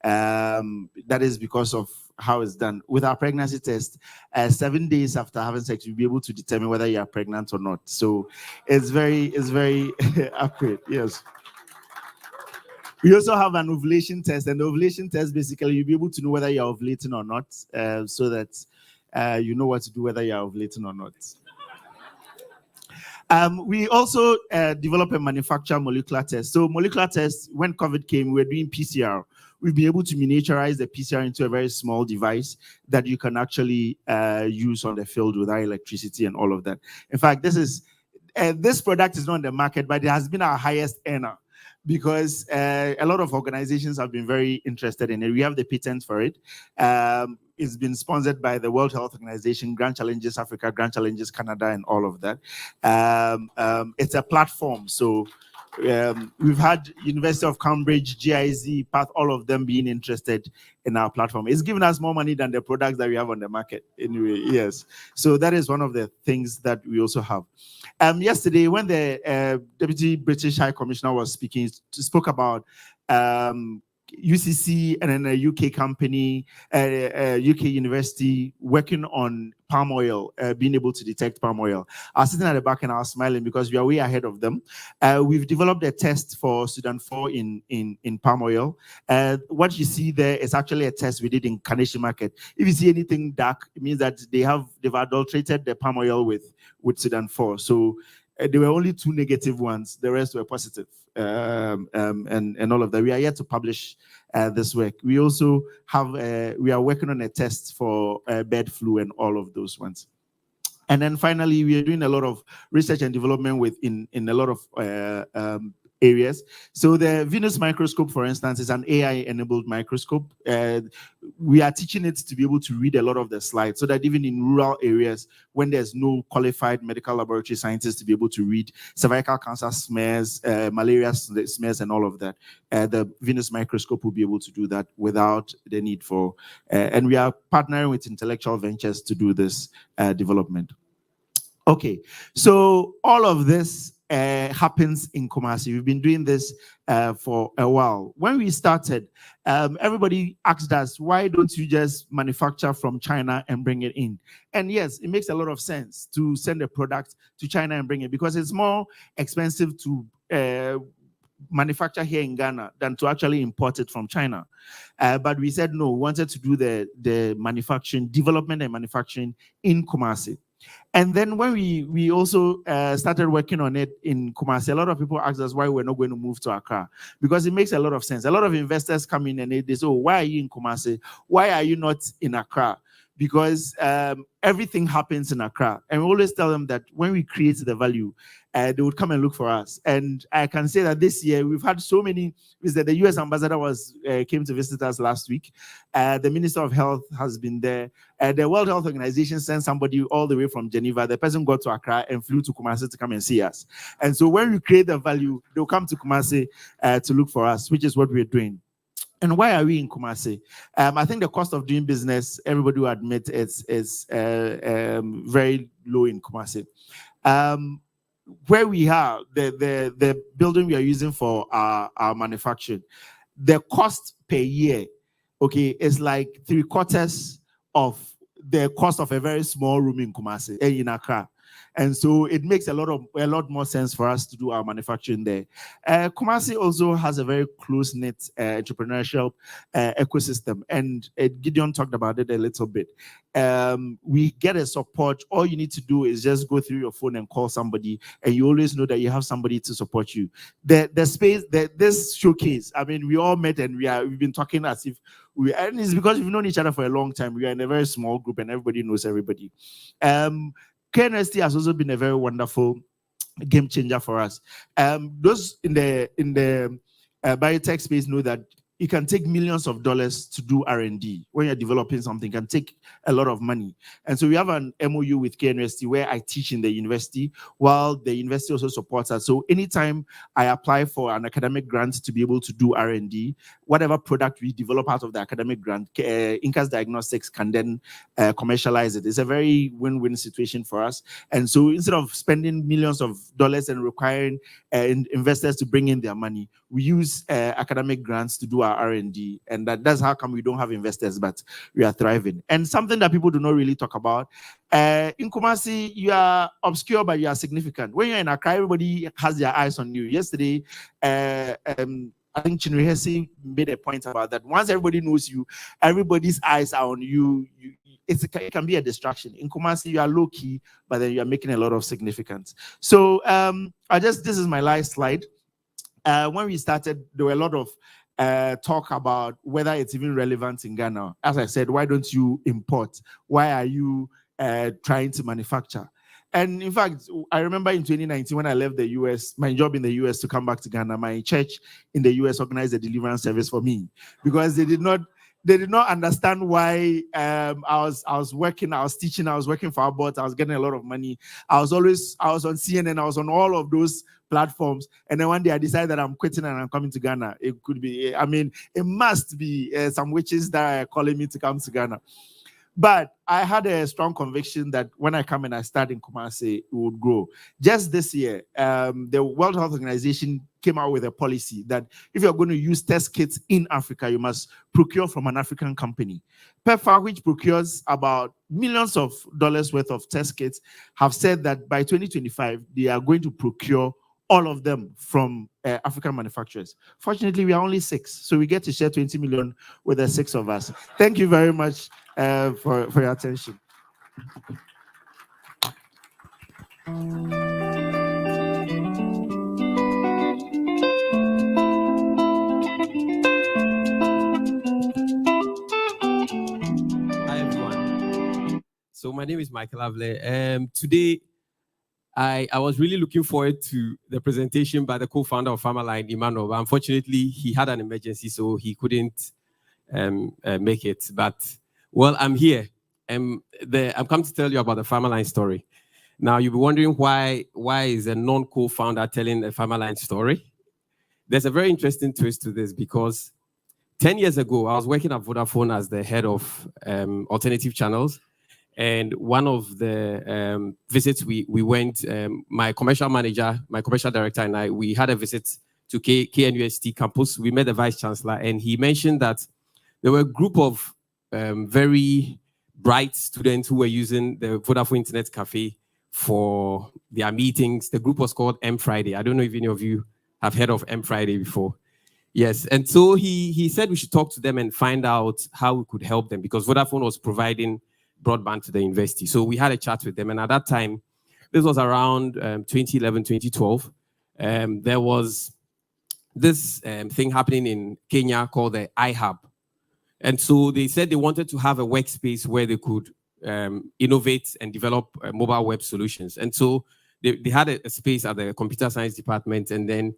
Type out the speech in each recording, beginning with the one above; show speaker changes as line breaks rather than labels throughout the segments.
That is because of how it's done. With our pregnancy test, 7 days after having sex, you'll be able to determine whether you are pregnant or not. So it's very accurate. Yes. We also have an ovulation test, and the ovulation test, basically, you'll be able to know whether you're ovulating or not, so that you know what to do, whether you're ovulating or not. We also develop and manufacture molecular tests. So molecular tests, when COVID came, we were doing PCR. We've been able to miniaturize the PCR into a very small device that you can actually use on the field without electricity and all of that. In fact, this product is not on the market, but it has been our highest earner, because a lot of organizations have been very interested in it. We have the patent for it. It's been sponsored by the World Health Organization, Grand Challenges Africa, Grand Challenges Canada, and all of that. It's a platform. So we've had University of Cambridge, GIZ, PATH, all of them being interested in our platform. It's given us more money than the products that we have on the market. Anyway, yes. So that is one of the things that we also have. Yesterday, when the Deputy British High Commissioner was speaking, spoke about UCC and then a UK company, UK university working on palm oil, being able to detect palm oil. I was sitting at the back and I was smiling because we are way ahead of them. We've developed a test for Sudan 4 in palm oil. What you see there is actually a test we did in Carnation Market. If you see anything dark, it means that they've adulterated the palm oil with Sudan 4. So there were only 2 negative ones. The rest were positive, and all of that. We are yet to publish this work. We also have, we are working on a test for bird flu and all of those ones. And then finally, we are doing a lot of research and development in a lot of areas. So the Venus microscope, for instance, is an AI-enabled microscope. We are teaching it to be able to read a lot of the slides, so that even in rural areas, when there's no qualified medical laboratory scientists to be able to read cervical cancer smears, malaria smears, and all of that, the Venus microscope will be able to do that without the need for, and we are partnering with Intellectual Ventures to do this development. Okay, so all of this happens in Kumasi. We've been doing this for a while. When we started, everybody asked us, why don't you just manufacture from China and bring it in? And yes, it makes a lot of sense to send a product to China and bring it, because it's more expensive to manufacture here in Ghana than to actually import it from China. But we said no, we wanted to do the manufacturing, development and manufacturing in Kumasi. And then when we also started working on it in Kumasi, a lot of people asked us why we're not going to move to Accra, because it makes a lot of sense. A lot of investors come in and they say, oh, why are you in Kumasi? Why are you not in Accra? Because everything happens in Accra. And we always tell them that when we create the value, they would come and look for us. And I can say that this year we've had so many. The US ambassador came to visit us last week. The Minister of Health has been there. The World Health Organization sent somebody all the way from Geneva. The person got to Accra and flew to Kumasi to come and see us. And so when we create the value, they'll come to Kumasi to look for us, which is what we're doing. And why are we in Kumasi? I think the cost of doing business, everybody will admit, is very low in Kumasi. Where we are, the building we are using for our manufacturing, the cost per year, okay, is like 3/4 of the cost of a very small room in Kumasi, in Accra. And so it makes a lot more sense for us to do our manufacturing there. Kumasi also has a very close-knit entrepreneurial ecosystem, and Gideon talked about it a little bit. We get a support. All you need to do is just go through your phone and call somebody, and you always know that you have somebody to support you. The space, this showcase, I mean, we all met and we've been talking as if and it's because we've known each other for a long time. We are in a very small group and everybody knows everybody. KNST has also been a very wonderful game changer for us. Those in the biotech space know that it can take millions of dollars to do R&D. When you're developing something, it can take a lot of money. And so we have an MOU with KNST where I teach in the university, while the university also supports us. So anytime I apply for an academic grant to be able to do R&D, whatever product we develop out of the academic grant, Incas Diagnostics can then commercialize it. It's a very win-win situation for us. And so instead of spending millions of dollars and requiring investors to bring in their money, we use academic grants to do our R&D. And that's how come we don't have investors, but we are thriving. And something that people do not really talk about, in Kumasi, you are obscure, but you are significant. When you're in Accra, everybody has their eyes on you. Yesterday, I think Chinrihesi made a point about that. Once everybody knows you, everybody's eyes are on you. It can be a distraction. In Kumasi, you are low key, but then you are making a lot of significance. So this is my last slide. When we started, there were a lot of talk about whether it's even relevant in Ghana. As I said, why don't you import? Why are you trying to manufacture? And in fact, I remember in 2019 when I left the US, my job in the US to come back to Ghana, my church in the US organized a deliverance service for me because they did not understand why I was working, I was teaching, I was working for our board, I was getting a lot of money. I was on CNN, I was on all of those platforms. And then one day I decided that I'm quitting and I'm coming to Ghana. It could be, it must be some witches that are calling me to come to Ghana. But I had a strong conviction that when I come and I start in Kumasi, it would grow. Just this year, the World Health Organization came out with a policy that if you're going to use test kits in Africa, you must procure from an African company. PEPFAR, which procures about millions of dollars worth of test kits, have said that by 2025, they are going to procure all of them from African manufacturers. Fortunately, we are only 6, so we get to share 20 million with the 6 of us. Thank you very much for your attention.
Hi, everyone. So my name is Michael Avle. Today, I was really looking forward to the presentation by the co-founder of Farmerline, Emmanuel. But unfortunately, he had an emergency, so he couldn't make it. But, well, I'm here. I'm come to tell you about the Farmerline story. Now, you'll be wondering why is a non-co-founder telling a Farmerline story? There's a very interesting twist to this because 10 years ago, I was working at Vodafone as the head of alternative channels. And one of the visits we went, my commercial manager, my commercial director and I, we had a visit to KNUST campus. We met the vice chancellor and he mentioned that there were a group of very bright students who were using the Vodafone Internet Cafe for their meetings. The group was called M Friday. I don't know if any of you have heard of M Friday before. Yes, and so he said we should talk to them and find out how we could help them because Vodafone was providing broadband to the university. So we had a chat with them. And at that time, this was around 2011, 2012, there was this thing happening in Kenya called the iHub. And so they said they wanted to have a workspace where they could innovate and develop mobile web solutions. And so they had a space at the computer science department. And then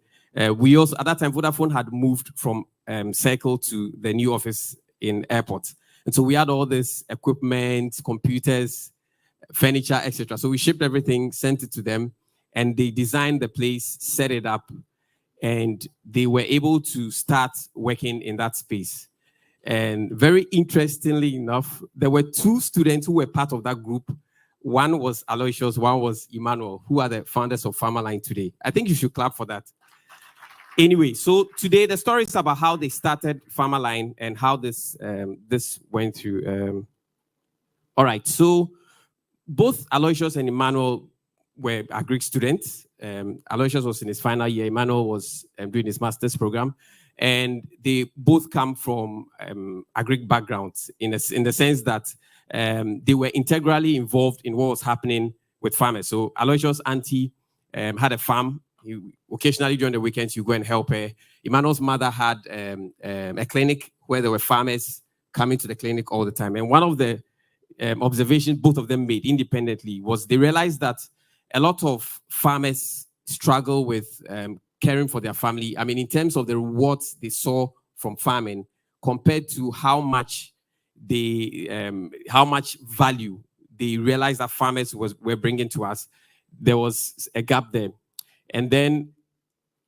we also, at that time, Vodafone had moved from Circle to the new office in Airport. And so we had all this equipment, computers, furniture, etc. So we shipped everything, sent it to them, and they designed the place, set it up, and they were able to start working in that space. And very interestingly enough, there were 2 students who were part of that group. One was Aloysius, one was Emmanuel, who are the founders of Farmerline today. I think you should clap for that. Anyway, so today the story is about how they started Farmerline and how this went through. All right, so both Aloysius and Emmanuel were Greek students. Aloysius was in his final year. Emmanuel was doing his master's program. And they both come from Greek backgrounds in the sense that they were integrally involved in what was happening with farmers. So Aloysius' auntie had a farm. Occasionally during the weekends, you go and help her. Emmanuel's mother had a clinic where there were farmers coming to the clinic all the time. And one of the observations both of them made independently was they realized that a lot of farmers struggle with caring for their family. I mean, in terms of the rewards they saw from farming compared to how much value they realized that farmers were bringing to us, there was a gap there. And then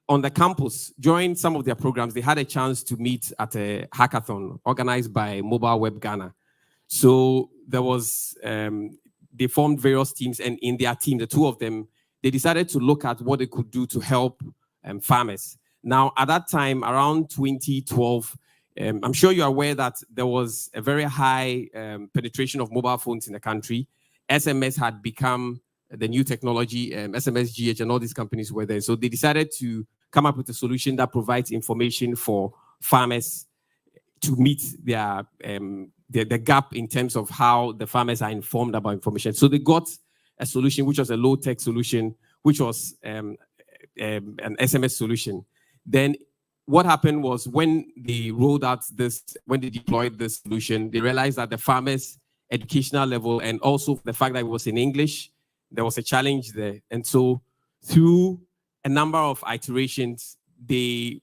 on the campus, during some of their programs, they had a chance to meet at a hackathon organized by Mobile Web Ghana. So there was, they formed various teams, and in their team, the two of them, they decided to look at what they could do to help farmers. Now, at that time, around 2012, I'm sure you're aware that there was a very high penetration of mobile phones in the country. SMS had become the new technology, SMS, GH, and all these companies were there. So they decided to come up with a solution that provides information for farmers to meet their the gap in terms of how the farmers are informed about information. So they got a solution which was a low-tech solution, which was an SMS solution. Then what happened was when they rolled out this, when they deployed this solution, they realized that the farmers' educational level and also the fact that it was in English, there was a challenge there. And so through a number of iterations, they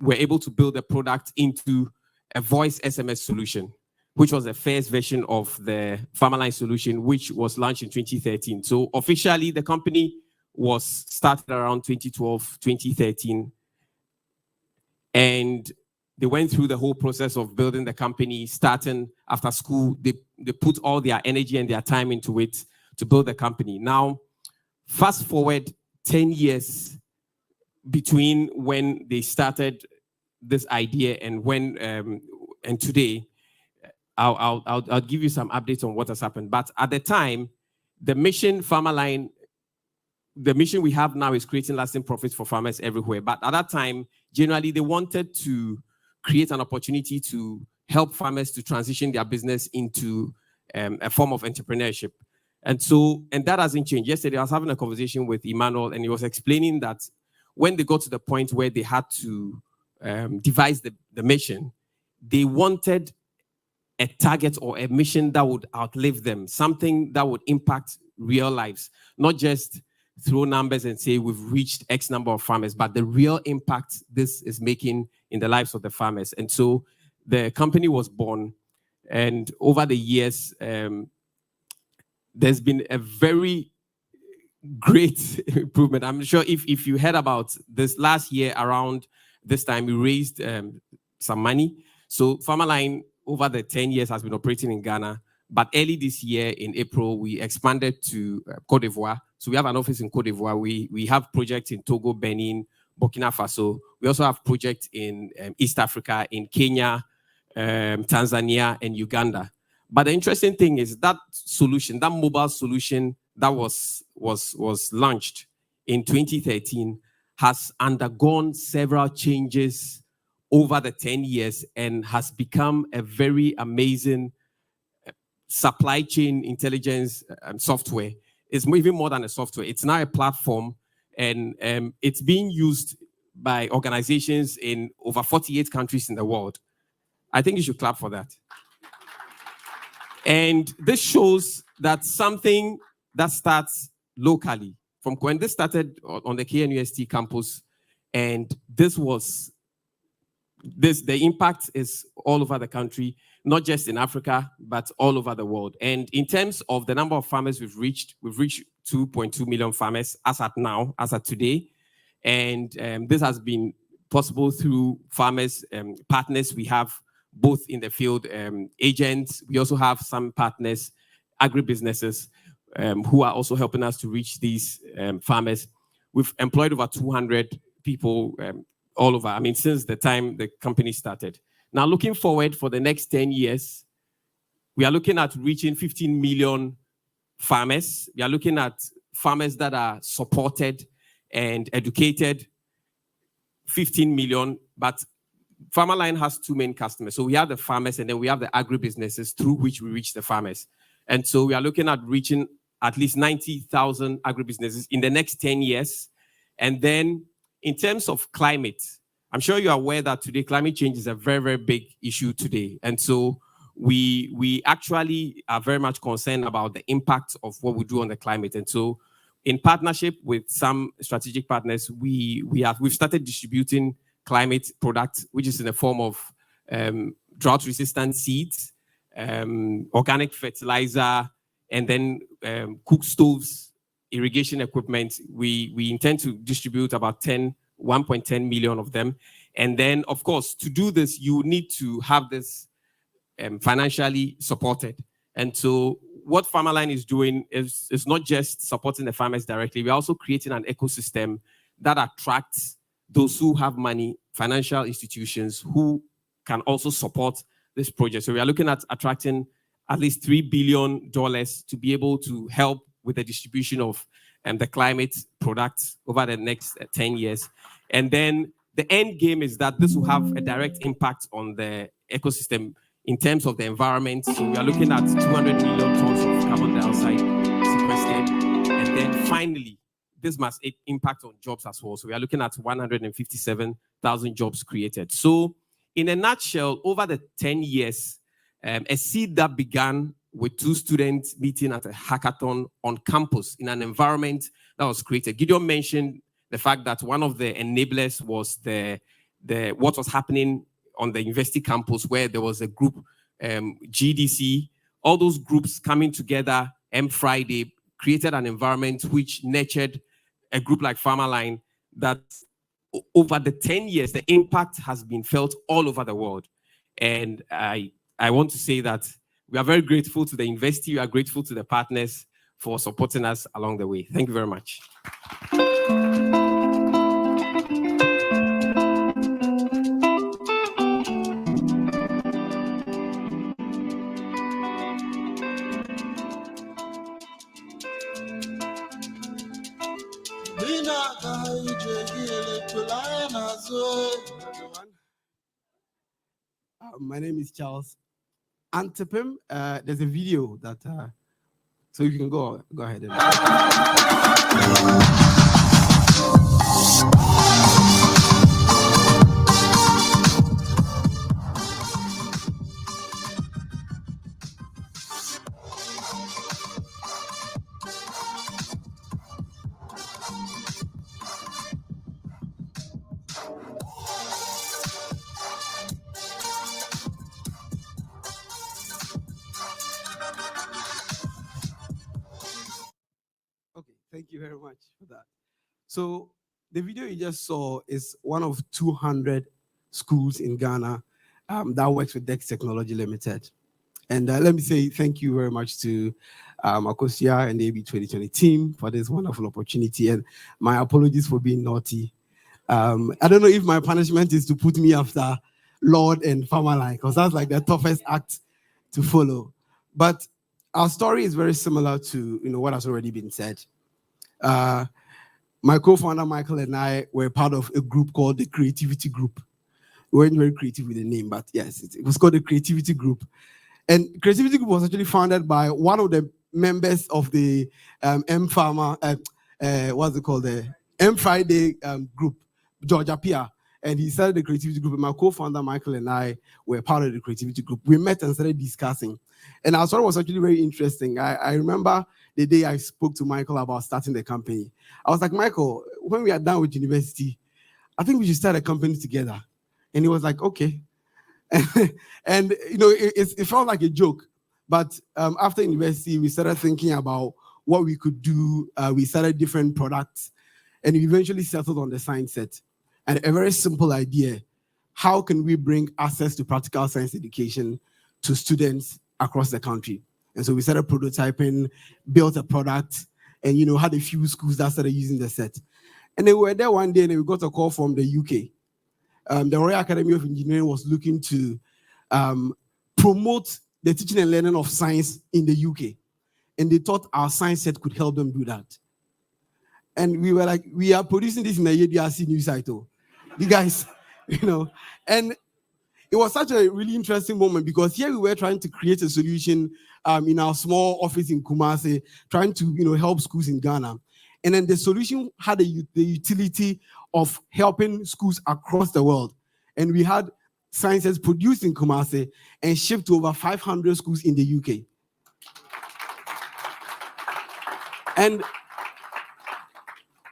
were able to build a product into a voice SMS solution, which was the first version of the Farmerline solution, which was launched in 2013. So officially, the company was started around 2012, 2013. And they went through the whole process of building the company, starting after school. They put all their energy and their time into it to build the company. Now, fast forward 10 years between when they started this idea and when and today. I'll give you some updates on what has happened. But at the time, the mission Farmerline, the mission we have now is creating lasting profits for farmers everywhere. But at that time, generally, they wanted to create an opportunity to help farmers to transition their business into a form of entrepreneurship. And that hasn't changed. Yesterday, I was having a conversation with Emmanuel, and he was explaining that when they got to the point where they had to devise the mission, they wanted a target or a mission that would outlive them, something that would impact real lives, not just throw numbers and say we've reached X number of farmers, but the real impact this is making in the lives of the farmers. And so the company was born, and over the years, there's been a very great improvement. I'm sure if you heard about this last year around this time, we raised some money. So Farmerline over the 10 years has been operating in Ghana, but early this year in April, we expanded to Côte d'Ivoire. So we have an office in Côte d'Ivoire. We have projects in Togo, Benin, Burkina Faso. We also have projects in East Africa, in Kenya, Tanzania, and Uganda. But the interesting thing is that solution, that mobile solution that was launched in 2013 has undergone several changes over the 10 years and has become a very amazing supply chain intelligence software. It's even more than a software. It's now a platform, and it's being used by organizations in over 48 countries in the world. I think you should clap for that. And this shows that something that starts locally, from when this started on the KNUST campus, and the impact is all over the country, not just in Africa, but all over the world. And in terms of the number of farmers we've reached 2.2 million farmers as at now, as at today. And this has been possible through farmers, partners we have both in the field, agents. We also have some partners, agribusinesses, who are also helping us to reach these farmers. We've employed over 200 people all over, I mean, since the time the company started. Now, looking forward for the next 10 years, we are looking at reaching 15 million farmers. We are looking at farmers that are supported and educated, 15 million. But Farmerline has two main customers. So we have the farmers, and then we have the agribusinesses through which we reach the farmers. And so we are looking at reaching at least 90,000 agribusinesses in the next 10 years. And then in terms of climate, I'm sure you're aware that today climate change is a very, very big issue today. And so we actually are very much concerned about the impact of what we do on the climate. And so in partnership with some strategic partners, we've started distributing climate products, which is in the form of drought-resistant seeds, organic fertilizer, and then cook stoves, irrigation equipment. We intend to distribute about 10 1.10 million of them. And then, of course, to do this, you need to have this financially supported. And so what Farmerline is doing is not just supporting the farmers directly. We're also creating an ecosystem that attracts those who have money, financial institutions who can also support this project. So we are looking at attracting at least $3 billion to be able to help with the distribution of the climate products over the next 10 years. And then the end game is that this will have a direct impact on the ecosystem in terms of the environment. So we are looking at 200 million tons of carbon dioxide sequestered. And then finally, this must impact on jobs as well. So we are looking at 157,000 jobs created. So in a nutshell, over the 10 years, a seed that began with 2 students meeting at a hackathon on campus in an environment that was created. Gideon mentioned the fact that one of the enablers was what was happening on the university campus, where there was a group, GDC, all those groups coming together, Friday, created an environment which nurtured a group like Farmerline that over the 10 years, the impact has been felt all over the world. And I want to say that we are very grateful to the university. We are grateful to the partners for supporting us along the way. Thank you very much.
My name is Charles. Antipem, there's a video that, so you can go ahead. Thank you very much for that. So the video you just saw is one of 200 schools in Ghana that works with Dext Technology Limited. And let me say thank you very much to Akosia and the AB 2020 team for this wonderful opportunity. And my apologies for being naughty. I don't know if my punishment is to put me after Laud and Farmerline, because that's like the toughest act to follow. But our story is very similar to what has already been said. My co-founder Michael and I were part of a group called the Creativity Group. We weren't very creative with the name, but yes, it was called the Creativity Group. And Creativity Group was actually founded by one of the members of the what's it called, the Friday group, George Apia. And he started the Creativity Group. And my co-founder Michael and I were part of the Creativity Group. We met and started discussing. And our story was actually very interesting. I remember the day I spoke to Michael about starting the company. I was like, Michael, when we are done with university, I think we should start a company together. And he was like, okay. And it felt like a joke. But after university, we started thinking about what we could do. We started different products. And we eventually settled on the science set. And a very simple idea: how can we bring access to practical science education to students across the country? And so we started prototyping, built a product, and had a few schools that started using the set. And then we were there one day, and we got a call from the UK. The Royal Academy of Engineering was looking to promote the teaching and learning of science in the UK. And they thought our science set could help them do that. And we were like, we are producing this in the DRC news site. You guys, and it was such a really interesting moment, because here we were trying to create a solution in our small office in Kumasi, trying to help schools in Ghana. And then the solution had the utility of helping schools across the world. And we had sciences produced in Kumasi and shipped to over 500 schools in the UK. And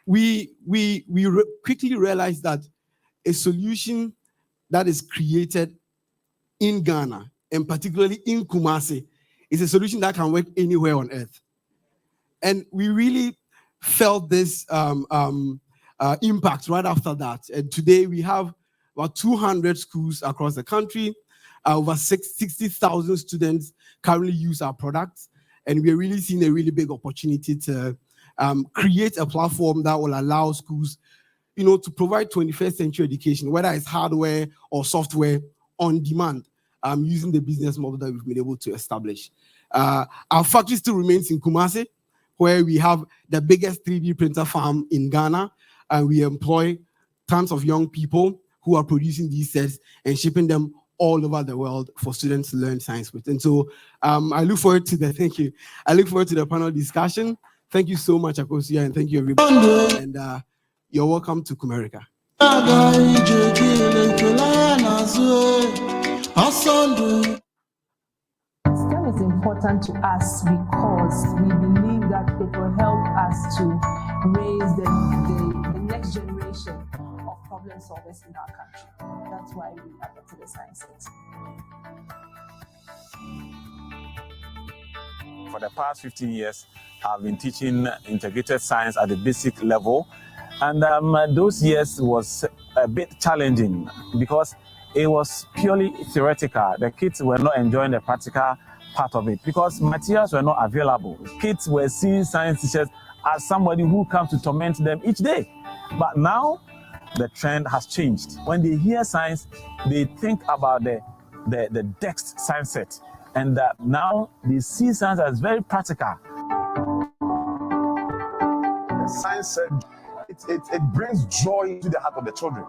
we quickly realized that a solution that is created in Ghana, and particularly in Kumasi, is a solution that can work anywhere on earth. And we really felt this impact right after that. And today we have about 200 schools across the country. Over 60,000 students currently use our products. And we're really seeing a really big opportunity to create a platform that will allow schools, to provide 21st century education, whether it's hardware or software on demand, using the business model that we've been able to establish. Our factory still remains in Kumasi, where we have the biggest 3D printer farm in Ghana, and we employ tons of young people who are producing these sets and shipping them all over the world for students to learn science with. And so I look forward to I look forward to the panel discussion. Thank you so much, Akosia, and thank you, everybody. And you're welcome to Kumerica.
STEM is important to us because we believe that it will help us to raise the next generation of problem solvers in our country. That's why we adopted the science set.
For the past 15 years, I've been teaching integrated science at the basic level. And those years was a bit challenging because it was purely theoretical. The kids were not enjoying the practical part of it because materials were not available. Kids were seeing science teachers as somebody who comes to torment them each day. But now the trend has changed. When they hear science, they think about the Dext science set. And now they see science as very practical.
The science set, it brings joy to the heart of the children.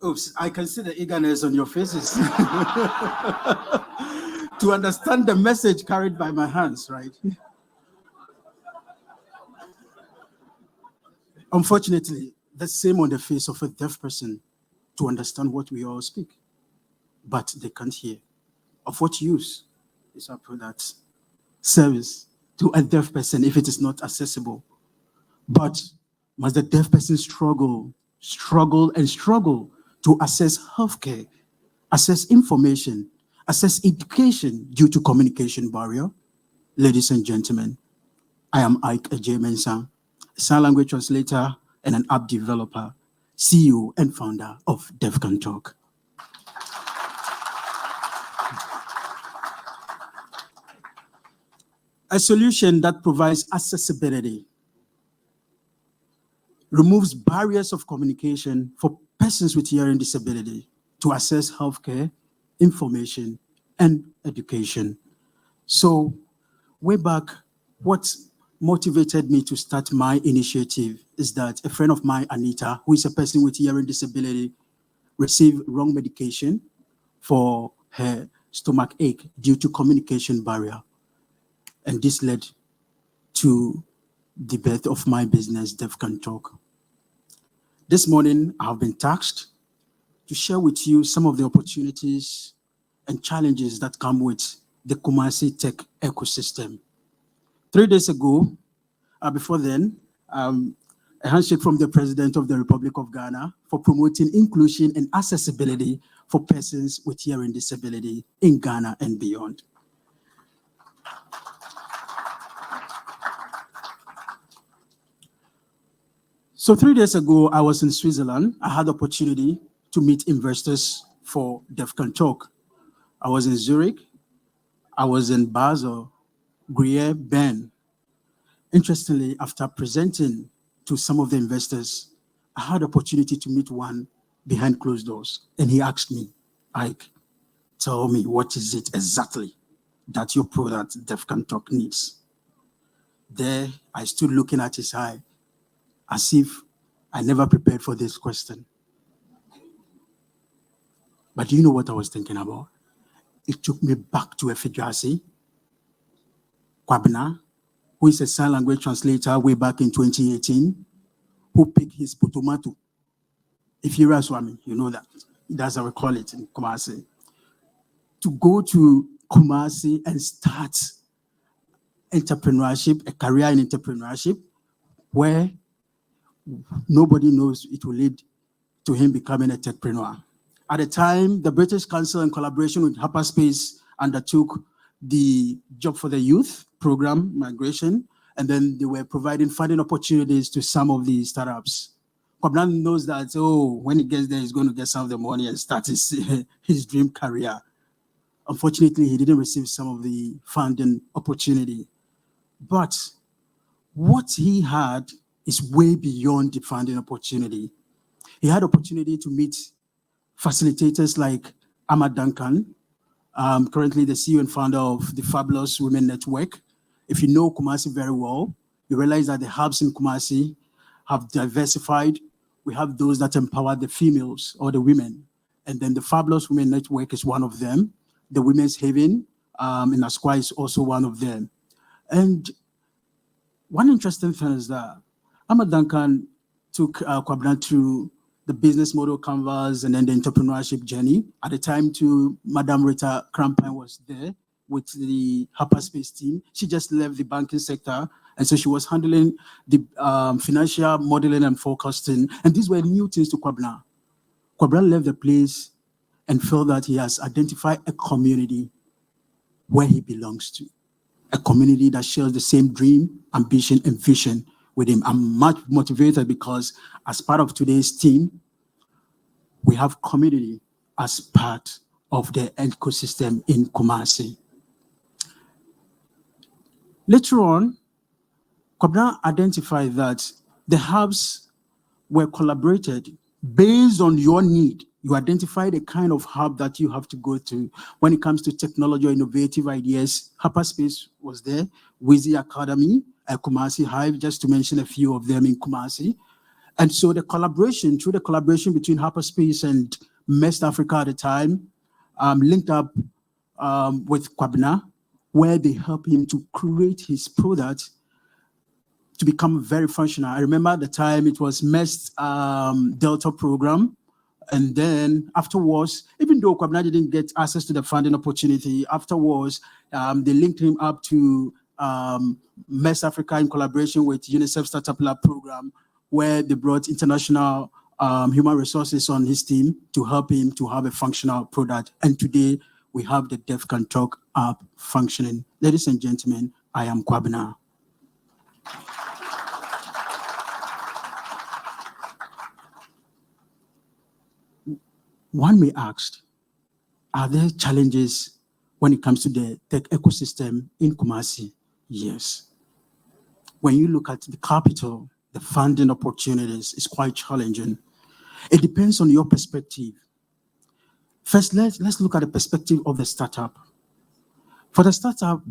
Oops, I can see the eagerness on your faces to understand the message carried by my hands, right? Unfortunately, the same on the face of a deaf person to understand what we all speak, but they can't hear. Of what use is our product service to a deaf person if it is not accessible? But must the deaf person struggle to access healthcare, access information, access education due to communication barrier? Ladies and gentlemen, I am Agyei Mensah, a sign language translator and an app developer, CEO and founder of DeafCanTalk. A solution that provides accessibility, removes barriers of communication for persons with hearing disability to access healthcare, information, and education. So way back, what motivated me to start my initiative is that a friend of mine, Anita, who is a person with hearing disability, received wrong medication for her stomach ache due to communication barrier. And this led to the birth of my business, DeafCanTalk. This morning, I have been tasked to share with you some of the opportunities and challenges that come with the Kumasi tech ecosystem. 3 days ago, before then, a handshake from the President of the Republic of Ghana for promoting inclusion and accessibility for persons with hearing disability in Ghana and beyond. So 3 days ago, I was in Switzerland. I had the opportunity to meet investors for DeafCanTalk. I was in Zurich. I was in Basel, Gruyere, Bern. Interestingly, after presenting to some of the investors, I had the opportunity to meet one behind closed doors. And he asked me, Ike, tell me what is it exactly that your product DeafCanTalk needs? There, I stood looking at his eye, as if I never prepared for this question. But do you know what I was thinking about? It took me back to Efidrasi Kwabena, who is a sign language translator way back in 2018, who picked his potomato. If you're a Swami, you know that. That's how we call it in Kumasi. To go to Kumasi and start entrepreneurship, a career in entrepreneurship, where nobody knows it will lead to him becoming a techpreneur. At the time, the British Council, in collaboration with Hyperspace, undertook the Job for the Youth program, migration, and then they were providing funding opportunities to some of the startups. Kwabena knows that, when he gets there, he's going to get some of the money and start his dream career. Unfortunately, he didn't receive some of the funding opportunity. But what he had is way beyond the funding opportunity. He had opportunity to meet facilitators like Ahmad Duncan, currently the CEO and founder of the Fabulous Women Network. If you know Kumasi very well, you realize that the hubs in Kumasi have diversified. We have those that empower the females or the women. And then the Fabulous Women Network is one of them. The Women's Haven in Asqua is also one of them. And one interesting thing is that Ahmad Duncan took Kwabena through the business model canvas and then the entrepreneurship journey. At the time, Madam Rita Crampine was there with the Hyperspace team. She just left the banking sector, and so she was handling the financial modeling and forecasting. And these were new things to Kwabena. Kwabena left the place and felt that he has identified a community where he belongs to, a community that shares the same dream, ambition, and vision with him. I'm much motivated because as part of today's team, we have community as part of the ecosystem in Kumasi. Later on, Kwabena identified that the hubs were collaborated based on your need. You identify the kind of hub that you have to go to when it comes to technology or innovative ideas. Hyperspace was there, Wizzy Academy, Kumasi Hive, just to mention a few of them in Kumasi. And so the collaboration, through the collaboration between Hyperspace and Mensah Africa at the time, linked up with Kwabena, where they helped him to create his product to become very functional. I remember at the time it was Mensah Delta program. And then afterwards, even though Kwabena didn't get access to the funding opportunity, afterwards, they linked him up to Mensah Africa in collaboration with UNICEF Startup Lab program, where they brought international human resources on his team to help him to have a functional product. And today, we have the DeafCanTalk app functioning. Ladies and gentlemen, I am Kwabena. One may ask, are there challenges when it comes to the tech ecosystem in Kumasi? Yes. When you look at the capital, the funding opportunities is quite challenging. It depends on your perspective. First, let's look at the perspective of the startup. For the startup,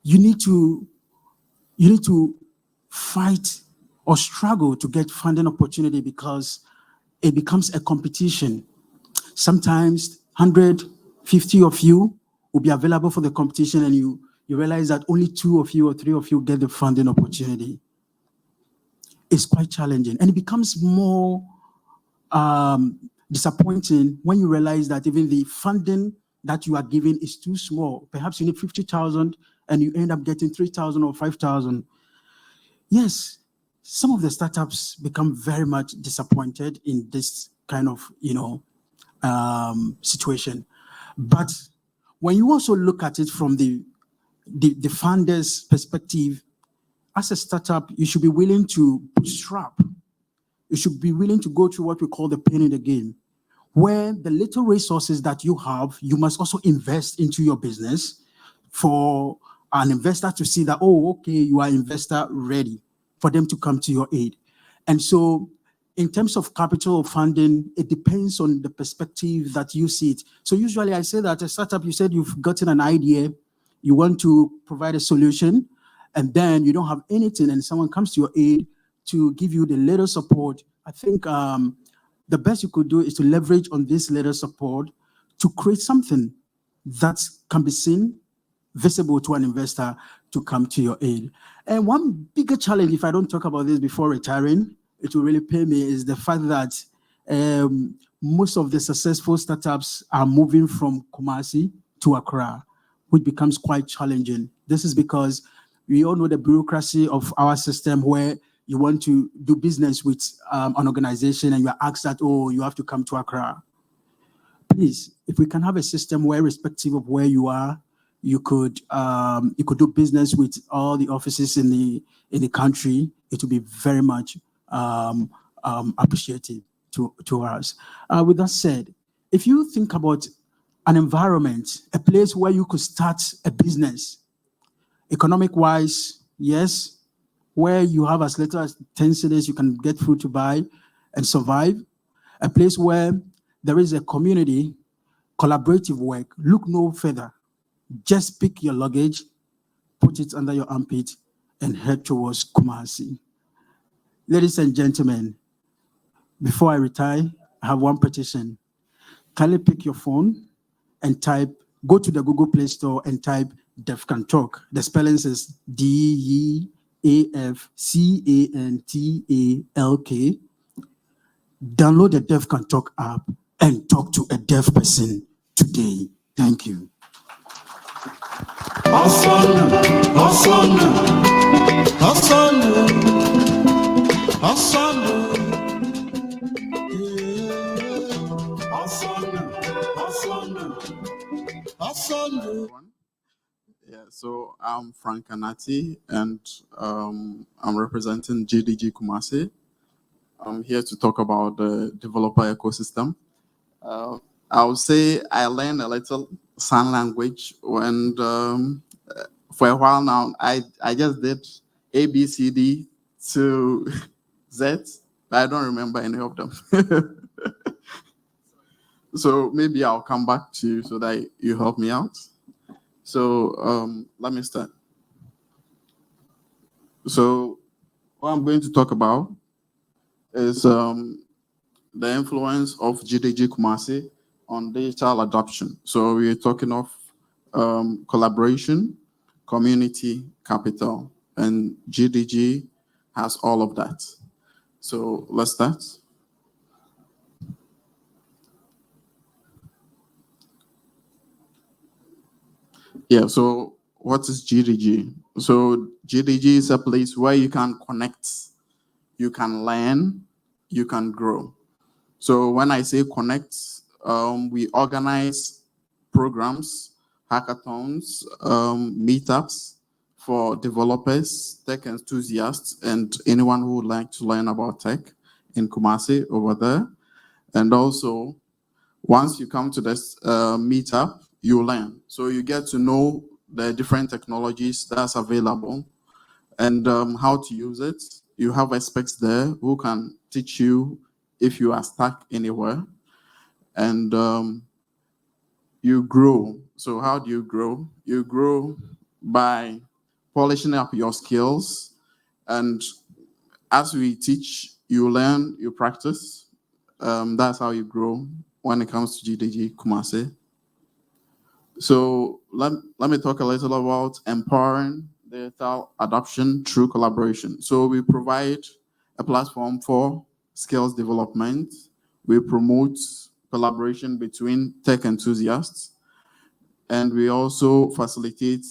you need to fight or struggle to get funding opportunity because it becomes a competition. Sometimes 150 of you will be available for the competition, and you realize that only 2 of you or 3 of you get the funding opportunity. It's quite challenging, and it becomes more disappointing when you realize that even the funding that you are given is too small. Perhaps you need 50,000 and you end up getting 3,000 or 5,000. Yes, some of the startups become very much disappointed in this kind of, situation. But when you also look at it from the founder's perspective, as a startup, you should be willing to bootstrap. You should be willing to go through what we call the pain in the game, where the little resources that you have, you must also invest into your business for an investor to see that, okay, you are investor ready, for them to come to your aid. And so in terms of capital funding, it depends on the perspective that you see it. So usually I say that a startup, you said you've gotten an idea, you want to provide a solution, and then you don't have anything, and someone comes to your aid to give you the little support. I think the best you could do is to leverage on this little support to create something that can be seen, visible to an investor to come to your aid. And one bigger challenge, if I don't talk about this before retiring, it will really pay me, is the fact that most of the successful startups are moving from Kumasi to Accra, which becomes quite challenging. This is because we all know the bureaucracy of our system, where you want to do business with an organization and you are asked that, oh, you have to come to Accra. Please, if we can have a system where, irrespective of where you are, you could do business with all the offices in the country, it would be very much appreciated to us. With that said, if you think about an environment, a place where you could start a business, economic-wise, yes, where you have as little as 10 cedis you can get food to buy and survive, a place where there is a community, collaborative work, look no further. Just pick your luggage, put it under your armpit, and head towards Kumasi. Ladies and gentlemen, before I retire, I have one petition. Kindly pick your phone and go to the Google Play Store and type DeafCanTalk. The spelling is DeafCanTalk. Download the DeafCanTalk app and talk to a deaf person today. Thank you.
Yeah, so I'm Frank Anati, and I'm representing GDG Kumasi. I'm here to talk about the developer ecosystem. I would say I learned a little sign language when, for a while now, I just did A, B, C, D to Z, but I don't remember any of them. So maybe I'll come back to you so that you help me out. So let me start. So what I'm going to talk about is the influence of GDG Kumasi on digital adoption. So we're talking of collaboration, community, capital, and GDG has all of that. So let's start. Yeah, so what is GDG? So GDG is a place where you can connect, you can learn, you can grow. So when I say connect, we organize programs, hackathons, meetups for developers, tech enthusiasts, and anyone who would like to learn about tech in Kumasi over there. And also, once you come to this meetup, you learn. So you get to know the different technologies that's available and how to use it. You have experts there who can teach you if you are stuck anywhere. And you grow. So how do you grow? You grow by polishing up your skills. And as we teach, you learn, you practice. That's how you grow when it comes to GDG Kumasi. So let me talk a little about empowering digital adoption through collaboration. So we provide a platform for skills development. We promote collaboration between tech enthusiasts, and we also facilitate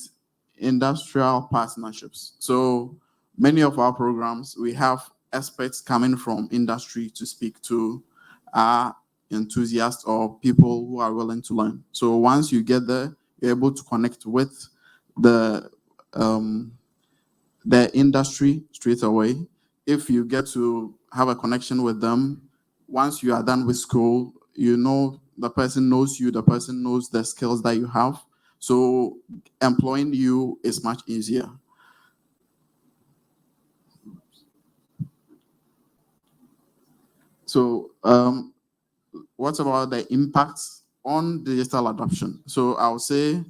industrial partnerships. So many of our programs, we have experts coming from industry to speak to our enthusiasts or people who are willing to learn. So once you get there, you're able to connect with the industry straight away. If you get to have a connection with them, once you are done with school, you know the person knows you, the person knows the skills that you have. So employing you is much easier. So what about the impacts on digital adoption? So I'll say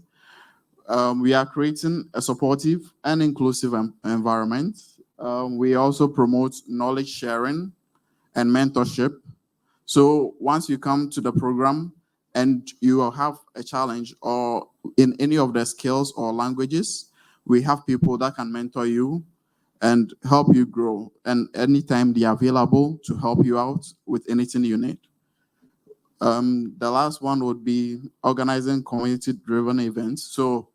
we are creating a supportive and inclusive environment. We also promote knowledge sharing and mentorship. So once you come to the program and you will have a challenge or in any of the skills or languages, we have people that can mentor you and help you grow. And anytime they are available to help you out with anything you need. The last one would be organizing community-driven events. So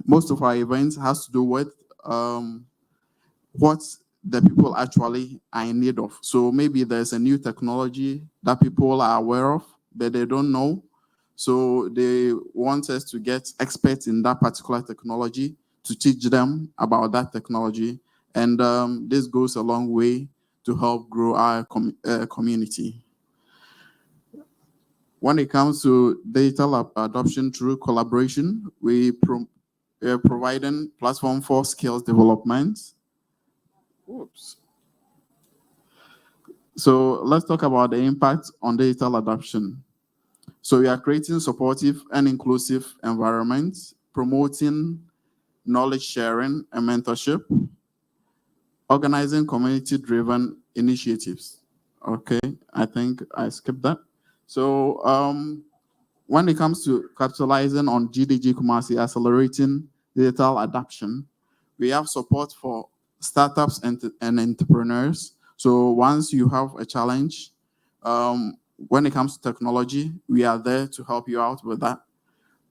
most of our events has to do with what the people actually are in need of. So maybe there's a new technology that people are aware of, but they don't know. So they want us to get experts in that particular technology to teach them about that technology. And this goes a long way to help grow our community. When it comes to digital adoption through collaboration, we are providing platform for skills development. Oops. So let's talk about the impact on digital adoption. So we are creating supportive and inclusive environments, promoting knowledge sharing and mentorship, organizing community-driven initiatives. Okay, I think I skipped that. So when it comes to capitalizing on GDG Kumasi accelerating digital adoption, we have support for startups and entrepreneurs. So once you have a challenge, when it comes to technology, we are there to help you out with that.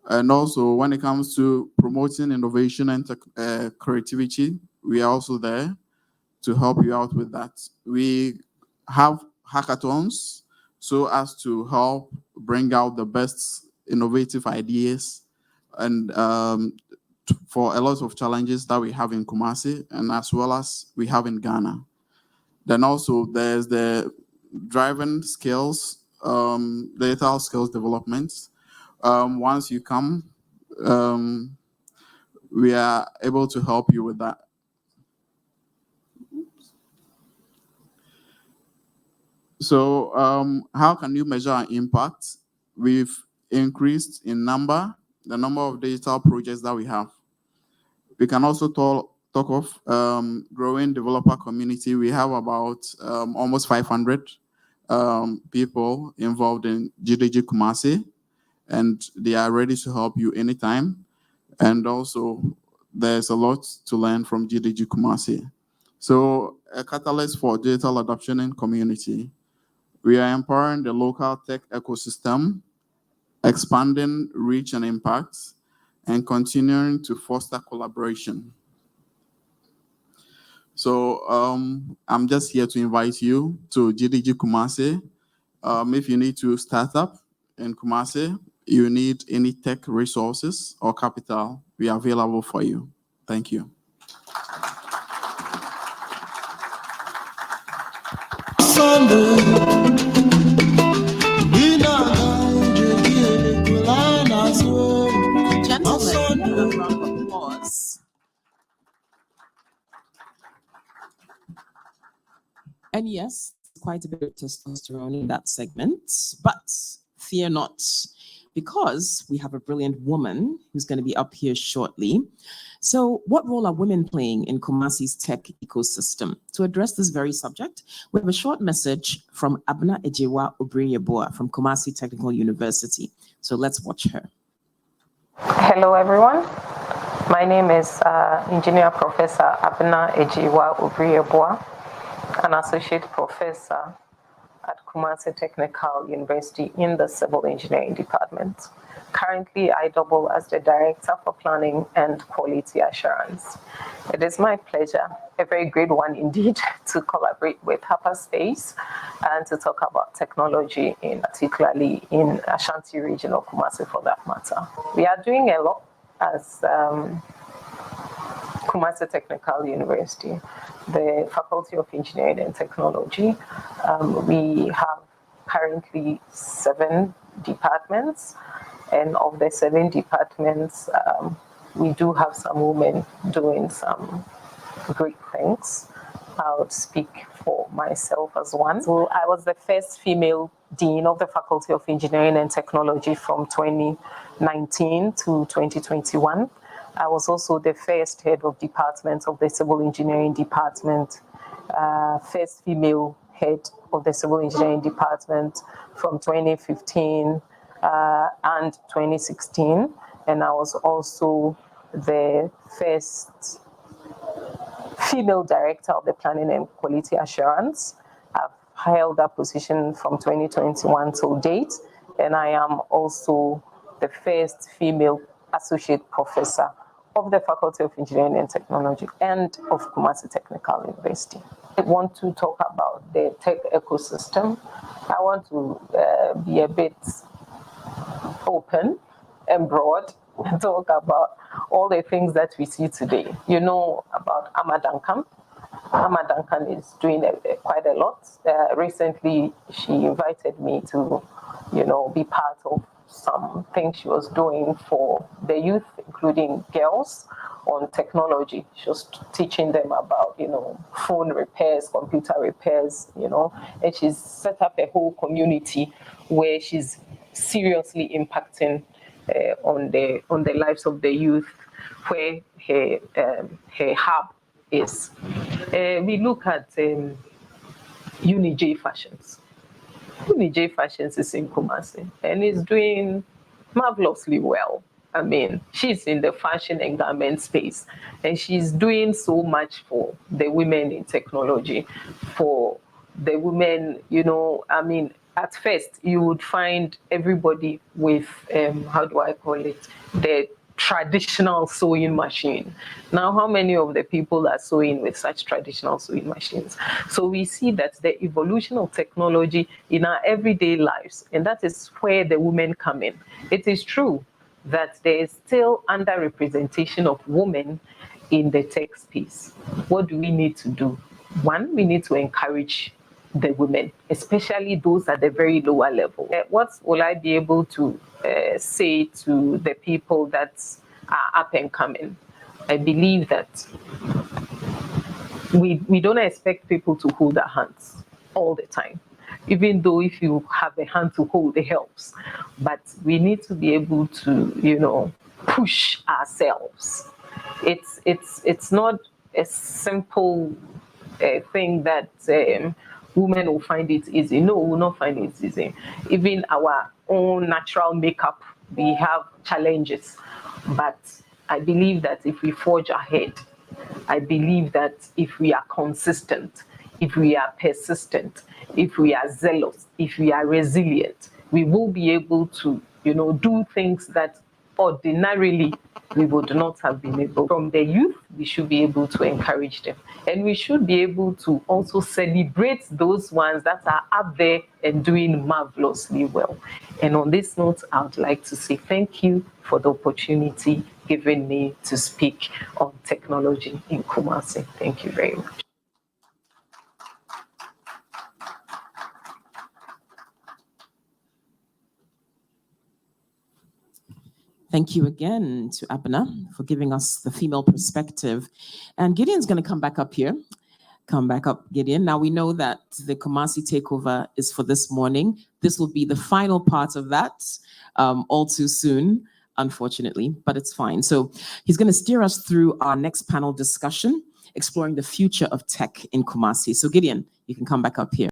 And also when it comes to promoting innovation and creativity, we are also there to help you out with that. We have hackathons so as to help bring out the best innovative ideas and for a lot of challenges that we have in Kumasi and as well as we have in Ghana. Then also there's the driving skills, digital skills development. Once you come, we are able to help you with that. So how can you measure our impact? We've increased in the number of digital projects that we have. We can also talk of growing developer community. We have about almost 500 people involved in GDG Kumasi, and they are ready to help you anytime. And also, there's a lot to learn from GDG Kumasi. So a catalyst for digital adoption in community. We are empowering the local tech ecosystem, expanding reach and impact, and continuing to foster collaboration. So I'm just here to invite you to GDG Kumasi. If you need to start up in Kumasi, you need any tech resources or capital, we are available for you. Thank you.
Gentlemen, a round of applause. And yes, quite a bit of testosterone in that segment, but fear not, because we have a brilliant woman who's going to be up here shortly. So what role are women playing in Kumasi's tech ecosystem? To address this very subject, we have a short message from Abena Agyeiwaa Obiri-Yeboah from Kumasi Technical University. So let's watch her.
Hello, everyone. My name is Engineer Professor Abena Agyeiwaa Obiri-Yeboah, an Associate Professor at Kumasi Technical University in the Civil Engineering Department. Currently, I double as the Director for Planning and Quality Assurance. It is my pleasure, a very great one indeed, to collaborate with Hyperspace and to talk about technology, particularly in Ashanti region of Kumasi for that matter. We are doing a lot as Kumasi Technical University, the Faculty of Engineering and Technology. We have currently 7 departments, and of the 7 departments, we do have some women doing some great things. I would speak for myself as one. So I was the first female dean of the Faculty of Engineering and Technology from 2019 to 2021. I was also the first head of department of the Civil Engineering Department, first female head of the Civil Engineering Department from 2015 and 2016. And I was also the first female director of the Planning and Quality Assurance. I've held that position from 2021 till date, and I am also the first female associate professor of the Faculty of Engineering and Technology and of Kumasi Technical University. I want to talk about the tech ecosystem. I want to be a bit open and broad and talk about all the things that we see today. You know about Duncan. Duncan is doing quite a lot. Recently, she invited me to, be part of some things she was doing for the youth, including girls, on technology. She was teaching them about, phone repairs, computer repairs, and she's set up a whole community where she's seriously impacting on the lives of the youth, where her hub is. We look at Agyei Fashions. Agyei Fashions is in Kumasi and is doing marvelously well. I mean, she's in the fashion and garment space, and she's doing so much for the women in technology, for the women, at first you would find everybody with, the traditional sewing machine. Now, how many of the people are sewing with such traditional sewing machines? So we see that the evolution of technology in our everyday lives, and that is where the women come in. It is true that there is still underrepresentation of women in the tech space. What do we need to do? One, we need to encourage the women, especially those at the very lower level. What will I be able to say to the people that are up and coming? I believe that we don't expect people to hold our hands all the time, even though if you have a hand to hold, it helps. But we need to be able to, push ourselves. It's not a simple thing that women will find it easy. No, we will not find it easy. Even our own natural makeup, we have challenges. But I believe that if we forge ahead, I believe that if we are consistent, if we are persistent, if we are zealous, if we are resilient, we will be able to, do things that ordinarily we would not have been able. From the youth, we should be able to encourage them. And we should be able to also celebrate those ones that are up there and doing marvelously well. And on this note, I would like to say thank you for the opportunity given me to speak on technology in Kumasi. Thank you very much.
Thank you again to Abena for giving us the female perspective. And Gideon's going to come back up here. Come back up, Gideon. Now we know that the Kumasi Takeover is for this morning. This will be the final part of that, all too soon, unfortunately, but it's fine. So he's going to steer us through our next panel discussion, exploring the future of tech in Kumasi. So Gideon, you can come back up here.